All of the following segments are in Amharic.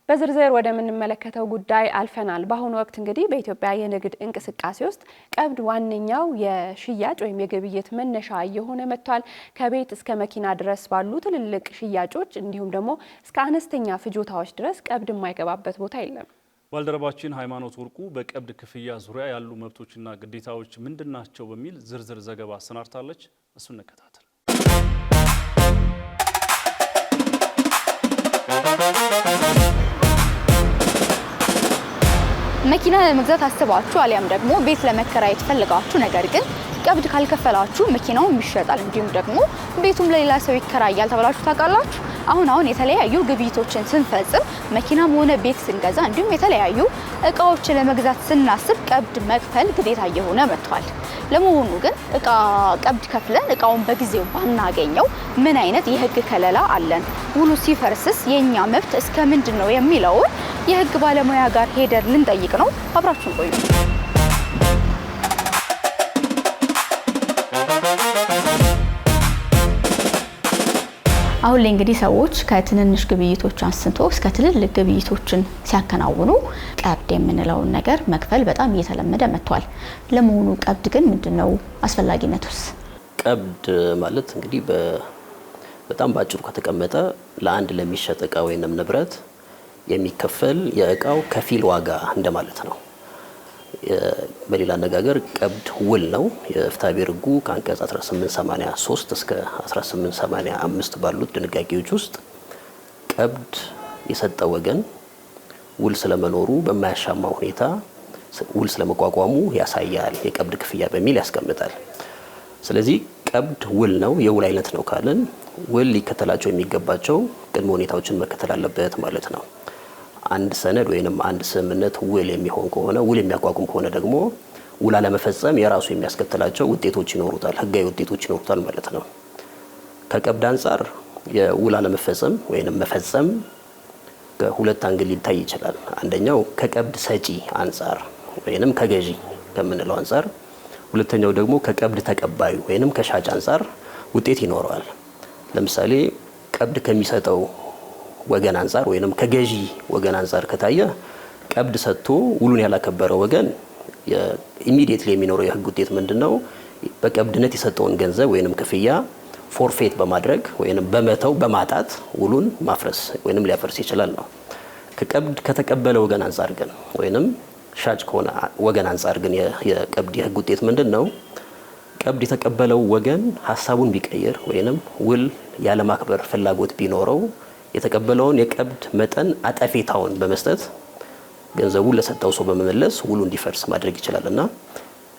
በዝርዝር ወደ ምንመለከተው ጉዳይ አልፈናል። በአሁኑ ወቅት እንግዲህ በኢትዮጵያ የንግድ እንቅስቃሴ ውስጥ ቀብድ ዋነኛው የሽያጭ ወይም የግብይት መነሻ እየሆነ መጥቷል። ከቤት እስከ መኪና ድረስ ባሉ ትልልቅ ሽያጮች እንዲሁም ደግሞ እስከ አነስተኛ ፍጆታዎች ድረስ ቀብድ የማይገባበት ቦታ የለም። ባልደረባችን ሃይማኖት ወርቁ በቀብድ ክፍያ ዙሪያ ያሉ መብቶችና ግዴታዎች ምንድናቸው በሚል ዝርዝር ዘገባ አሰናድታለች። እሱን እንከታተል። መኪና ለመግዛት አስባችሁ አሊያም ደግሞ ቤት ለመከራየት ፈልጋችሁ ነገር ግን ቀብድ ካልከፈላችሁ መኪናው ይሸጣል እንዲሁም ደግሞ ቤቱም ለሌላ ሰው ይከራያል ተብላችሁ ታውቃላችሁ? አሁን የተለያዩ ግብይቶችን ስንፈጽም መኪናም ሆነ ቤት ስንገዛ እንዲሁም የተለያዩ እቃዎችን ለመግዛት ስናስብ ቀብድ መክፈል ግዴታ እየሆነ መጥቷል። ለመሆኑ ግን ቀብድ ከፍለን እቃውን በጊዜው ባናገኘው ምን አይነት የህግ ከለላ አለን? ውሉ ሲፈርስስ የኛ መብት እስከ ምንድነው የሚለውን የህግ ባለሙያ ጋር ሄደን ልንጠይቅ ነው። አብራችሁን ቆዩ። አሁን ላይ እንግዲህ ሰዎች ከትንንሽ ግብይቶች አንስቶ እስከ ትልልቅ ግብይቶችን ሲያከናውኑ ቀብድ የምንለውን ነገር መክፈል በጣም እየተለመደ መጥቷል። ለመሆኑ ቀብድ ግን ምንድነው? አስፈላጊነቱስ? ቀብድ ማለት እንግዲህ በጣም ባጭሩ ከተቀመጠ ለአንድ ለሚሸጥ እቃ ወይንም ንብረት የሚከፈል የእቃው ከፊል ዋጋ እንደማለት ነው። በሌላ አነጋገር ቀብድ ውል ነው። የፍትሐብሔር ሕጉ ከአንቀጽ 1883 እስከ 1885 ባሉት ድንጋጌዎች ውስጥ ቀብድ የሰጠ ወገን ውል ስለመኖሩ በማያሻማ ሁኔታ ውል ስለመቋቋሙ ያሳያል፣ የቀብድ ክፍያ በሚል ያስቀምጣል። ስለዚህ ቀብድ ውል ነው፣ የውል አይነት ነው ካልን ውል ሊከተላቸው የሚገባቸው ቅድመ ሁኔታዎችን መከተል አለበት ማለት ነው። አንድ ሰነድ ወይንም አንድ ስምምነት ውል የሚሆን ከሆነ ውል የሚያቋቁም ከሆነ ደግሞ ውል አለመፈጸም የራሱ የሚያስከትላቸው ውጤቶች ይኖሩታል፣ ህጋዊ ውጤቶች ይኖሩታል ማለት ነው። ከቀብድ አንፃር የውል አለመፈጸም ወይንም መፈጸም ከሁለት አንግል ሊታይ ይችላል። አንደኛው ከቀብድ ሰጪ አንፃር ወይንም ከገዢ ከምንለው አንፃር፣ ሁለተኛው ደግሞ ከቀብድ ተቀባዩ ወይንም ከሻጭ አንፃር ውጤት ይኖረዋል። ለምሳሌ ቀብድ ከሚሰጠው ወገን አንፃር ወይንም ከገዢ ወገን አንፃር ከታየ ቀብድ ሰጥቶ ውሉን ያላከበረ ወገን ኢሚዲየትሊ የሚኖረው የህግ ውጤት ምንድነው? በቀብድነት የሰጠውን ገንዘብ ወይንም ክፍያ ፎርፌት በማድረግ ወይንም በመተው በማጣት ውሉን ማፍረስ ወይንም ሊያፈርስ ይችላል ነው። ከቀብድ ከተቀበለ ወገን አንፃር ግን ወይንም ሻጭ ከሆነ ወገን አንፃር ግን የቀብድ የህግ ውጤት ምንድነው? ቀብድ የተቀበለው ወገን ሐሳቡን ቢቀይር ወይንም ውል ያለማክበር ፍላጎት ቢኖረው የተቀበለውን የቀብድ መጠን አጠፌታውን በመስጠት ገንዘቡን ለሰጠው ሰው በመመለስ ውሉ እንዲፈርስ ማድረግ ይችላልና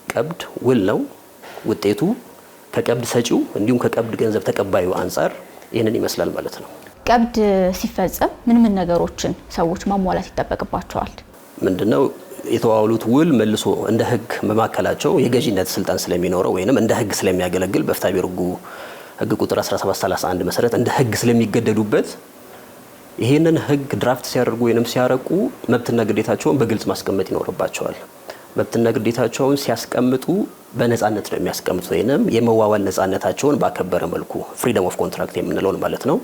ቀብድ ውል ነው። ውጤቱ ከቀብድ ሰጪው እንዲሁም ከቀብድ ገንዘብ ተቀባዩ አንፃር ይህንን ይመስላል ማለት ነው። ቀብድ ሲፈጸም ምን ነገሮችን ሰዎች ማሟላት ይጠበቅባቸዋል? ምንድነው? የተዋዋሉት ውል መልሶ እንደ ህግ መማከላቸው የገዢነት ስልጣን ስለሚኖረው ወይንም እንደ ህግ ስለሚያገለግል በፍትሐብሔር ሕግ ቁጥር 1731 መሰረት እንደ ህግ ስለሚገደዱበት ይሄንን ህግ ድራፍት ሲያደርጉ ወይንም ሲያረቁ መብትና ግዴታቸውን በግልጽ ማስቀመጥ ይኖርባቸዋል። መብትና ግዴታቸውን ሲያስቀምጡ በነፃነት ነው የሚያስቀምጡት ወይንም የመዋዋል ነፃነታቸውን ባከበረ መልኩ ፍሪደም ኦፍ ኮንትራክት የምንለውን ማለት ነው።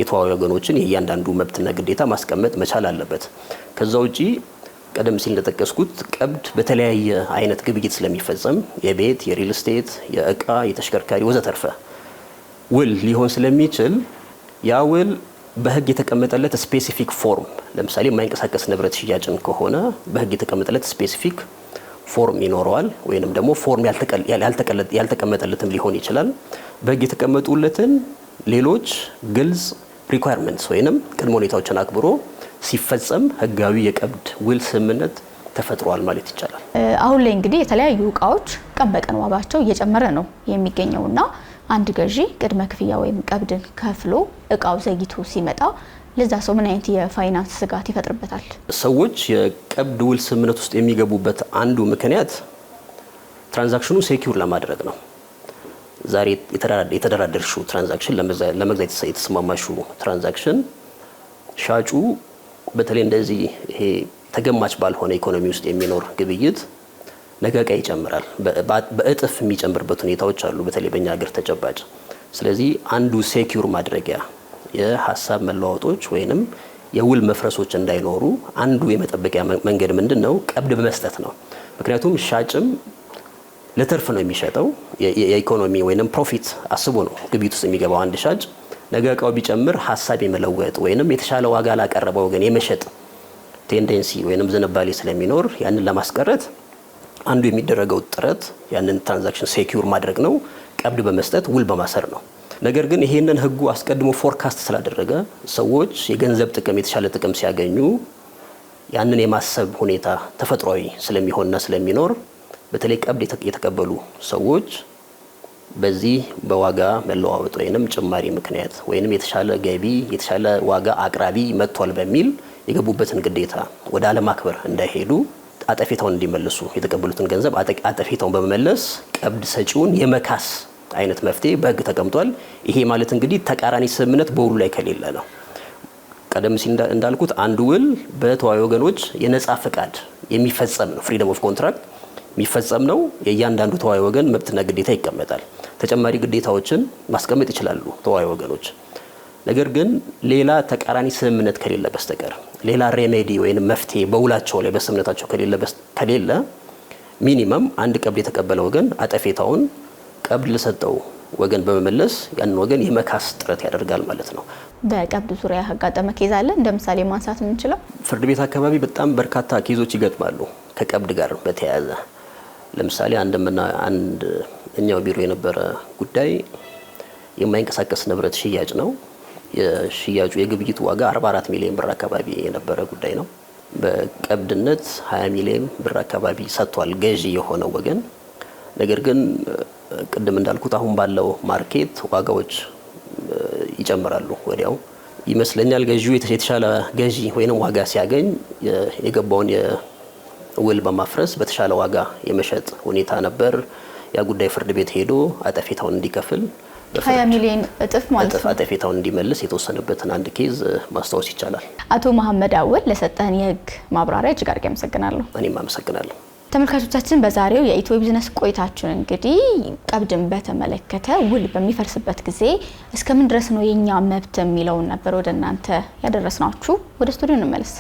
የተዋዋሉ ወገኖችን የእያንዳንዱ መብትና ግዴታ ማስቀመጥ መቻል አለበት። ከዛ ውጪ ቀደም ሲል እንደተጠቀስኩት ቀብድ በተለያየ አይነት ግብይት ስለሚፈጸም የቤት፣ የሪል ስቴት፣ የእቃ፣ የተሽከርካሪ ወዘተርፈ ውል ሊሆን ስለሚችል ያ ውል በህግ የተቀመጠለት ስፔሲፊክ ፎርም፣ ለምሳሌ የማይንቀሳቀስ ንብረት ሽያጭን ከሆነ በህግ የተቀመጠለት ስፔሲፊክ ፎርም ይኖረዋል። ወይንም ደግሞ ፎርም ያልተቀመጠለትም ሊሆን ይችላል። በህግ የተቀመጡለትን ሌሎች ግልጽ ሪኳየርመንትስ ወይንም ቅድመ ሁኔታዎችን አክብሮ ሲፈጸም ህጋዊ የቀብድ ውል ስምምነት ተፈጥሯል ማለት ይቻላል። አሁን ላይ እንግዲህ የተለያዩ እቃዎች ቀን በቀን ዋጋቸው እየጨመረ ነው የሚገኘውና አንድ ገዢ ቅድመ ክፍያ ወይም ቀብድን ከፍሎ እቃው ዘግይቶ ሲመጣ ለዛ ሰው ምን አይነት የፋይናንስ ስጋት ይፈጥርበታል? ሰዎች የቀብድ ውል ስምምነት ውስጥ የሚገቡበት አንዱ ምክንያት ትራንዛክሽኑ ሴኩር ለማድረግ ነው። ዛሬ የተደራደርሽው ትራንዛክሽን ለመግዛት የተስማማሽው ትራንዛክሽን ሻጩ በተለይ እንደዚህ ይሄ ተገማች ባልሆነ ኢኮኖሚ ውስጥ የሚኖር ግብይት ነገ እቃ ይጨምራል። በእጥፍ የሚጨምርበት ሁኔታዎች አሉ፣ በተለይ በእኛ ሀገር ተጨባጭ። ስለዚህ አንዱ ሴኩር ማድረጊያ የሀሳብ መለዋወጦች ወይንም የውል መፍረሶች እንዳይኖሩ አንዱ የመጠበቂያ መንገድ ምንድነው? ቀብድ በመስጠት ነው። ምክንያቱም ሻጭም ለትርፍ ነው የሚሸጠው። የኢኮኖሚ ወይንም ፕሮፊት አስቦ ነው ግብይት ውስጥ የሚገባው አንድ ሻጭ። ነገ እቃው ቢጨምር ሀሳብ የመለወጥ ወይንም የተሻለ ዋጋ ላቀረበው ግን የመሸጥ ቴንደንሲ ወይንም ዝንባሌ ስለሚኖር ያንን ለማስቀረት አንዱ የሚደረገው ጥረት ያንን ትራንዛክሽን ሴኩር ማድረግ ነው፣ ቀብድ በመስጠት ውል በማሰር ነው። ነገር ግን ይሄንን ህጉ አስቀድሞ ፎርካስት ስላደረገ ሰዎች የገንዘብ ጥቅም የተሻለ ጥቅም ሲያገኙ ያንን የማሰብ ሁኔታ ተፈጥሯዊ ስለሚሆንና ስለሚኖር በተለይ ቀብድ የተቀበሉ ሰዎች በዚህ በዋጋ መለዋወጥ ወይንም ጭማሪ ምክንያት ወይንም የተሻለ ገቢ የተሻለ ዋጋ አቅራቢ መጥቷል በሚል የገቡበትን ግዴታ ወደ አለማክበር እንዳይሄዱ አጠፌታውን እንዲመልሱ የተቀበሉትን ገንዘብ አጠፌታውን በመመለስ ቀብድ ሰጪውን የመካስ አይነት መፍትሄ በህግ ተቀምጧል። ይሄ ማለት እንግዲህ ተቃራኒ ስምምነት በውሉ ላይ ከሌለ ነው። ቀደም ሲል እንዳልኩት አንድ ውል በተዋዋይ ወገኖች የነጻ ፈቃድ የሚፈጸም ነው። ፍሪደም ኦፍ ኮንትራክት የሚፈጸም ነው። የእያንዳንዱ ተዋዋይ ወገን መብትና ግዴታ ይቀመጣል። ተጨማሪ ግዴታዎችን ማስቀመጥ ይችላሉ ተዋዋይ ወገኖች። ነገር ግን ሌላ ተቃራኒ ስምምነት ከሌለ በስተቀር ሌላ ሬሜዲ ወይም መፍትሄ በውላቸው ላይ በስምምነታቸው ከሌለ ሚኒመም አንድ ቀብድ የተቀበለ ወገን አጠፌታውን ቀብድ ለሰጠው ወገን በመመለስ ያንን ወገን የመካስ ጥረት ያደርጋል ማለት ነው። በቀብድ ዙሪያ ያጋጠመ ኬዝ አለ እንደ ምሳሌ ማንሳት የምንችለው? ፍርድ ቤት አካባቢ በጣም በርካታ ኬዞች ይገጥማሉ ከቀብድ ጋር በተያያዘ። ለምሳሌ እኛው ቢሮ የነበረ ጉዳይ የማይንቀሳቀስ ንብረት ሽያጭ ነው። የሽያጩ የግብይቱ ዋጋ 44 ሚሊዮን ብር አካባቢ የነበረ ጉዳይ ነው። በቀብድነት 20 ሚሊዮን ብር አካባቢ ሰጥቷል ገዢ የሆነው ወገን። ነገር ግን ቅድም እንዳልኩት አሁን ባለው ማርኬት ዋጋዎች ይጨምራሉ ወዲያው ይመስለኛል። ገዢው የተሻለ ገዢ ወይንም ዋጋ ሲያገኝ የገባውን የውል በማፍረስ በተሻለ ዋጋ የመሸጥ ሁኔታ ነበር። ያ ጉዳይ ፍርድ ቤት ሄዶ አጠፌታውን እንዲከፍል 20 ሚሊዮን እጥፍ ማለት ነው አጠፌታውን እንዲመልስ የተወሰነበትን አንድ ኬዝ ማስታወስ ይቻላል። አቶ መሐመድ አወል ለሰጠን የህግ ማብራሪያ እጅግ አድርጌ አመሰግናለሁ። እኔም አመሰግናለሁ። ተመልካቾቻችን በዛሬው የኢትዮ ቢዝነስ ቆይታችን እንግዲህ ቀብድን በተመለከተ ውል በሚፈርስበት ጊዜ እስከምን ድረስ ነው የኛ መብት የሚለውን ነበር ወደ እናንተ ያደረስናችሁ። ወደ ስቱዲዮ እንመለስ።